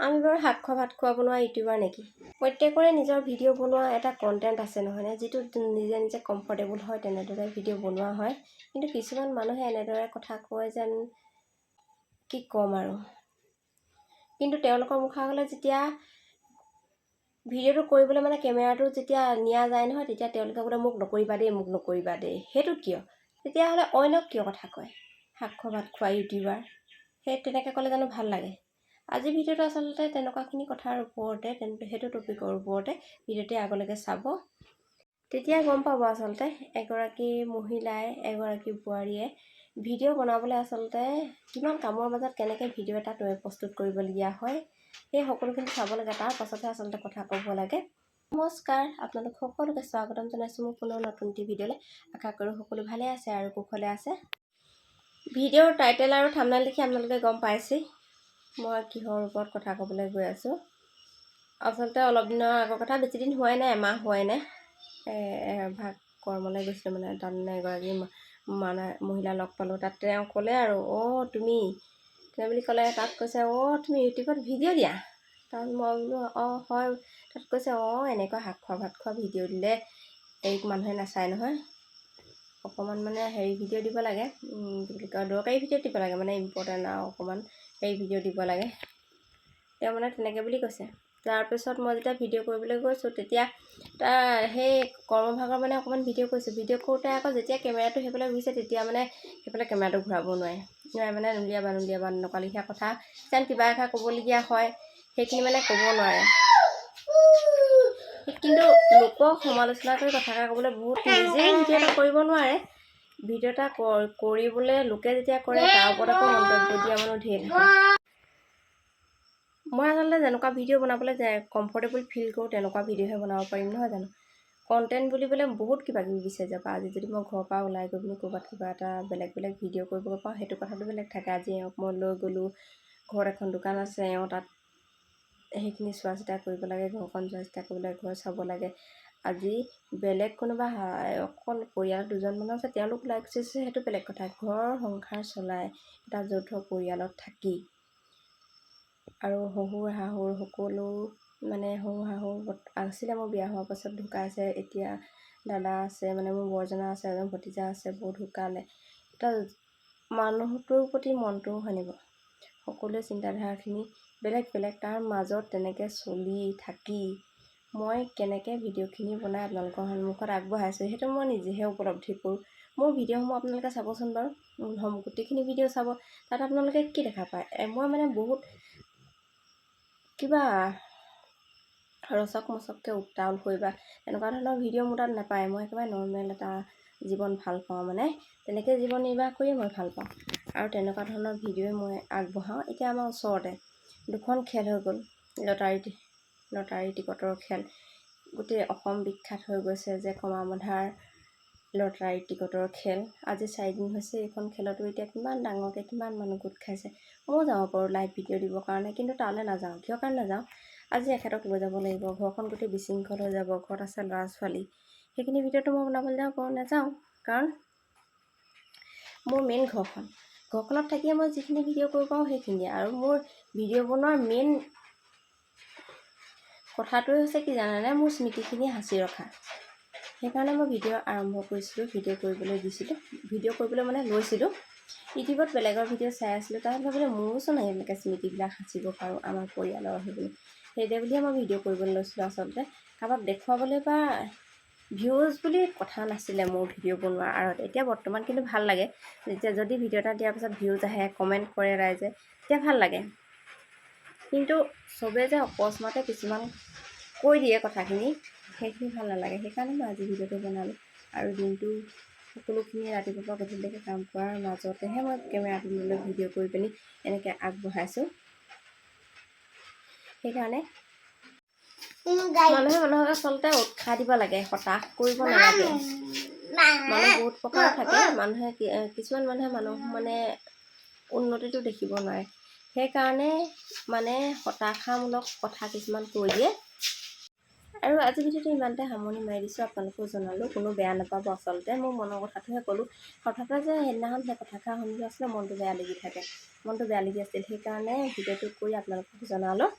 আমি বাৰু শাক খোৱা ভাত খোৱা বনোৱা ইউটিউবাৰ নেকি? প্ৰত্যেকৰে নিজৰ ভিডিঅ' বনোৱা এটা কণ্টেণ্ট আছে নহয়নে, যিটো নিজে নিজে কমফৰ্টেবল হয় তেনেদৰে ভিডিঅ' বনোৱা হয়। কিন্তু কিছুমান মানুহে এনেদৰে কথা কয় যেন কি ক'ম আৰু, কিন্তু তেওঁলোকৰ মুখাগলৈ যেতিয়া ভিডিঅ'টো কৰিবলৈ মানে কেমেৰাটো যেতিয়া নিয়া যায় নহয়, তেতিয়া তেওঁলোকে বোলে মোক নকৰিবা দেই, মোক নকৰিবা দেই। সেইটো কিয়? তেতিয়াহ'লে অন্যক কিয় কথা কয়? শাক খোৱা ভাত খোৱা ইউটিউবাৰ, সেই তেনেকৈ ক'লে জানো ভাল লাগে? আজিৰ ভিডিঅ'টো আচলতে তেনেকুৱাখিনি কথাৰ ওপৰতে, সেইটো টপিকৰ ওপৰতে ভিডিঅ'টি আগলৈকে চাব, তেতিয়া গম পাব আচলতে এগৰাকী মহিলাই, এগৰাকী বোৱাৰীয়ে ভিডিঅ' বনাবলৈ আচলতে কিমান কামৰ মাজত কেনেকৈ ভিডিঅ' এটা প্ৰস্তুত কৰিবলগীয়া হয়, সেই সকলোখিনি চাব লাগে। তাৰ পাছতহে আচলতে কথা ক'ব লাগে। নমস্কাৰ, আপোনালোক সকলোকে স্বাগতম জনাইছোঁ মোৰ কোনো নতুন ভিডিঅ'লৈ। আশা কৰোঁ সকলো ভালে আছে আৰু কুশলে আছে। ভিডিঅ'ৰ টাইটেল আৰু থাম্বনেইল দেখি আপোনালোকে গম পাইছেই মই কিহৰ ওপৰত কথা ক'বলৈ গৈ আছোঁ। আচলতে অলপ দিনৰ আগৰ কথা, বেছি দিন হোৱাই নাই, এমাহ হোৱাই নাই। এভাগ কৰ্মলৈ গৈছিলোঁ, মানে তাত এগৰাকী মহিলা লগ পালোঁ। তাত তেওঁ ক'লে আৰু তুমি বুলি ক'লে। তাত কৈছে তুমি ইউটিউবত ভিডিঅ' দিয়া? তাত মই বোলো হয়। তাত কৈছে এনেকুৱা শাক খোৱা ভাত খোৱা ভিডিঅ' দিলে মানুহে নাচায় নহয়, অকণমান মানে ভিডিঅ' দিব লাগে, কি বুলি কয়, দৰকাৰী ভিডিঅ' দিব লাগে, মানে ইম্পৰ্টেণ্ট আৰু অকণমান ভিডিঅ' দিব লাগে। তেওঁ মানে তেনেকৈ বুলি কৈছে। তাৰপিছত মই যেতিয়া ভিডিঅ' কৰিবলৈ গৈছোঁ, তেতিয়া সেই কৰ্মভাগৰ মানে অকণমান ভিডিঅ' কৰিছোঁ। ভিডিঅ' কৰোঁতে আকৌ যেতিয়া কেমেৰাটো সেইফালে ঘূৰিছে, তেতিয়া মানে সেইফালে কেমেৰাটো ঘূৰাব নোৱাৰে মানে নুলিয়াবা এনেকুৱা লিখীয়া কথা যেন কিবা এটা ক'বলগীয়া হয়, সেইখিনি মানে ক'ব নোৱাৰে। কিন্তু লোকক সমালোচনা কৰি কথা এটা ক'বলৈ বহুত নিজেই ভিডিঅ' এটা কৰিব নোৱাৰে। ভিডিঅ' এটা কৰিবলৈ লোকে যেতিয়া কৰে, তাৰ ওপৰত আকৌ মন্তব্য দিয়া মানুহ ধেৰ থাকে। মই আচলতে যেনেকুৱা ভিডিঅ' বনাবলৈ কমফৰ্টেবল ফিল কৰোঁ, তেনেকুৱা ভিডিঅ'হে বনাব পাৰিম নহয় জানো। কণ্টেণ্ট বুলিবলৈ বহুত কিবা কিবি বিচাৰি যাব। আজি যদি মই ঘৰৰ পৰা ওলাই গৈ পিনি ক'ৰবাত কিবা এটা বেলেগ ভিডিঅ' কৰিব পাৰোঁ, সেইটো কথাটো বেলেগ থাকে। আজি এওঁক মই লৈ গ'লোঁ, ঘৰত এখন দোকান আছে, তাত সেইখিনি চোৱা চিতা কৰিব লাগে, ঘৰখন চোৱা চিতা কৰিব লাগে, ঘৰ চাব লাগে। আজি বেলেগ কোনোবা অকল পৰিয়াল দুজন মানুহ আছে, তেওঁলোক ওলাই গুচিছে, সেইটো বেলেগ কথা। ঘৰৰ সংসাৰ চলাই এটা যৌথ পৰিয়ালত থাকি আৰু শহুৰ শাহুৰ সকলো, মানে শহুৰ শাহুৰ আছিলে মোৰ বিয়া হোৱাৰ পাছত ঢুকাইছে। এতিয়া দাদা আছে, মানে মোৰ বৰজনা আছে, এজন ভতিজা আছে, বহুত ঢুকালে। এটা মানুহটোৰ প্ৰতি মনটোও সানিব, সকলোৱে চিন্তাধাৰাখিনি বেলেগ বেলেগ। তাৰ মাজত তেনেকৈ চলি থাকি মই কেনেকৈ ভিডিঅ'খিনি বনাই আপোনালোকৰ সন্মুখত আগবঢ়াইছোঁ, সেইটো মই নিজেহে উপলব্ধি কৰোঁ। মোৰ ভিডিঅ'সমূহ আপোনালোকে চাবচোন বাৰু, গোটেইখিনি ভিডিঅ' চাব। তাত আপোনালোকে কি দেখা পায়? মই মানে বহুত কিবা ৰচক মচককৈ উত্তাল হৈ বা এনেকুৱা ধৰণৰ ভিডিঅ' মোৰ তাত নাপায়। মই একেবাৰে নৰ্মেল এটা জীৱন ভাল পাওঁ, মানে তেনেকৈ জীৱন নিৰ্বাহ কৰিয়ে মই ভাল পাওঁ, আৰু তেনেকুৱা ধৰণৰ ভিডিঅ'ই মই আগবঢ়াওঁ। এতিয়া আমাৰ ওচৰতে দুখন খেল হৈ গ'ল, লটাৰী টিকটৰ খেল। গোটেই অসম বিখ্যাত হৈ গৈছে যে কমাৰবন্ধাৰ লটাৰী টিকটৰ খেল। আজি 4 দিন হৈছে এইখন খেলতো। এতিয়া কিমান ডাঙৰকৈ কিমান মানুহ গোট খাইছে। ময়ো যাব পাৰোঁ লাইভ ভিডিঅ' দিবৰ কাৰণে, কিন্তু তালৈ নাযাওঁ। কিয় কাৰণে নাযাওঁ? আজি এখেতক লৈ যাব লাগিব, ঘৰখন গোটেই বিশৃংখল হৈ যাব, ঘৰত আছে ল'ৰা ছোৱালী, সেইখিনি ভিডিঅ'টো মই বনাবলৈ নাযাওঁ। কাৰণ মোৰ মেইন ঘৰখনত থাকিয়ে মই যিখিনি ভিডিঅ' কৰিব পাৰোঁ সেইখিনিয়ে। আৰু মোৰ ভিডিঅ' বনোৱাৰ মেইন কথাটোৱে হৈছে কি জানেনে, মোৰ স্মৃতিখিনি সাঁচি ৰখা। সেইকাৰণে মই ভিডিঅ' আৰম্ভ কৰিছিলোঁ, ভিডিঅ' কৰিবলৈ মানে লৈছিলোঁ। ইউটিউবত বেলেগৰ ভিডিঅ' চাই আছিলোঁ, তাত ভাবিলোঁ মোৰোচোন এইবিলাকে স্মৃতিবিলাক সাঁচিব পাৰোঁ আমাৰ পৰিয়ালৰ সেইবুলি। সেইদৰে বুলিয়ে মই ভিডিঅ' কৰিবলৈ লৈছিলোঁ। আচলতে কাৰোবাক দেখুৱাবলৈ বা ভিউজ বুলি কথা নাছিলে মোৰ ভিডিঅ' বনোৱাৰ আঁৰত। এতিয়া বৰ্তমান কিন্তু ভাল লাগে, যদি ভিডিঅ' এটা দিয়াৰ পাছত ভিউজ আহে, কমেণ্ট কৰে ৰাইজে, তেতিয়া ভাল লাগে। কিন্তু চবেই যে অকস্মাতে কিছুমান কৈ দিয়ে কথাখিনি, সেইখিনি ভাল নালাগে। সেইকাৰণে মই আজি ভিডিঅ'টো বনালোঁ। আৰু দিনটো সকলোখিনি ৰাতিপুৱাৰ পৰা গধূলিলৈকে কাম কৰাৰ মাজতেহে মই কেমেৰাটো লৈ ভিডিঅ' কৰি পিনি এনেকৈ আগবঢ়াইছোঁ। সেইকাৰণে মানুহে মানুহক আচলতে উৎসাহ দিব লাগে, হতাশ কৰিব নালাগে। মানুহ বহুত প্ৰকাৰৰ থাকে। কিছুমান মানুহে মানে উন্নতিটো দেখিব নোৱাৰে, সেইকাৰণে মানে হতাশামূলক কথা কিছুমান কৈ দিয়ে। আৰু আজি ভিডিঅ'টো ইমানতে সামৰণি মাৰি দিছোঁ, আপোনালোকেও জনালোঁ, কোনো বেয়া নাপাব। আচলতে মোৰ মনৰ কথাটোহে ক'লোঁ। হঠাতে যে সেইদিনাখন সেই কথাষাৰ শুনিলোঁ, আচলতে মনটো বেয়া লাগি আছিল। সেইকাৰণে ভিডিঅ'টো কৰি আপোনালোকক জনালোঁ।